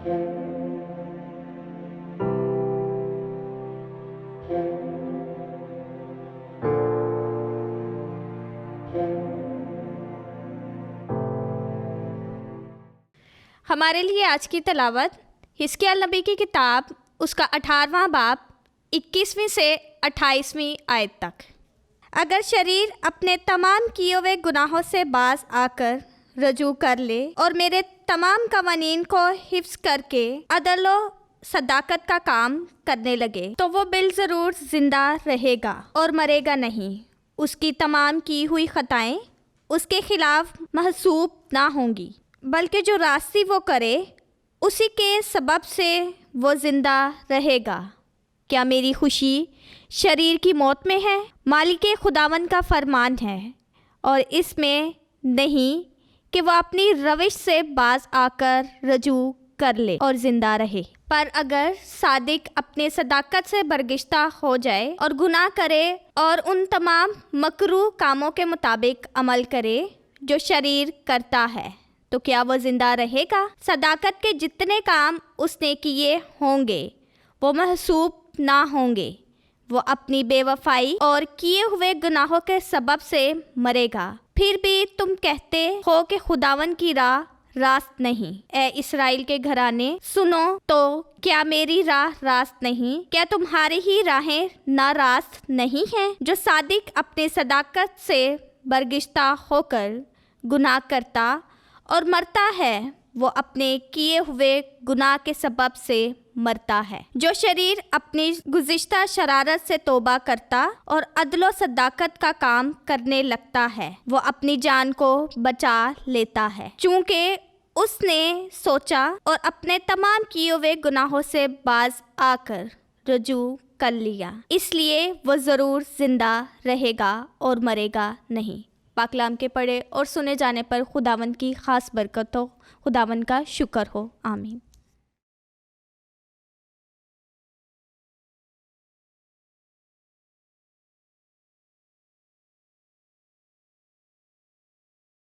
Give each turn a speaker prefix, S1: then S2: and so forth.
S1: ہمارے لیے آج کی تلاوت حزقیال نبی کی کتاب اس کا 18واں باب 21ویں سے 28ویں آیت تک۔ اگر شریر اپنے تمام کیے ہوئے گناہوں سے باز آ کر رجوع کر لے اور میرے تمام قوانین کو حفظ کر کے عدل و صداقت کا کام کرنے لگے تو وہ بالضرور زندہ رہے گا اور مرے گا نہیں۔ اس کی تمام کی ہوئی خطائیں اس کے خلاف محسوب نہ ہوں گی، بلکہ جو راستی وہ کرے اسی کے سبب سے وہ زندہ رہے گا۔ کیا میری خوشی شریر کی موت میں ہے؟ مالک خداوند کا فرمان ہے اور اس میں نہیں کہ وہ اپنی روش سے باز آ کر رجوع کر لے اور زندہ رہے۔ پر اگر صادق اپنے صداقت سے برگشتہ ہو جائے اور گناہ کرے اور ان تمام مکروہ کاموں کے مطابق عمل کرے جو شریر کرتا ہے، تو کیا وہ زندہ رہے گا؟ صداقت کے جتنے کام اس نے کیے ہوں گے وہ محسوب نہ ہوں گے۔ وہ اپنی بے وفائی اور کیے ہوئے گناہوں کے سبب سے مرے گا۔ پھر بھی تم کہتے ہو کہ خداوند کی راہ راست نہیں۔ اے اسرائیل کے گھرانے، سنو تو، کیا میری راہ راست نہیں؟ کیا تمہاری ہی راہیں ناراست نہیں ہیں؟ جو صادق اپنے صداقت سے برگشتہ ہو کر گناہ کرتا اور مرتا ہے، وہ اپنے کیے ہوئے گناہ کے سبب سے مرتا ہے۔ جو شریر اپنی گزشتہ شرارت سے توبہ کرتا اور عدل و صداقت کا کام کرنے لگتا ہے، وہ اپنی جان کو بچا لیتا ہے، چونکہ اس نے سوچا اور اپنے تمام کیے ہوئے گناہوں سے باز آ کر رجوع کر لیا، اس لیے وہ ضرور زندہ رہے گا اور مرے گا نہیں۔ پاک کلام کے پڑھے اور سنے جانے پر خداوند کی خاص برکت ہو، خداوند کا شکر ہو، آمین۔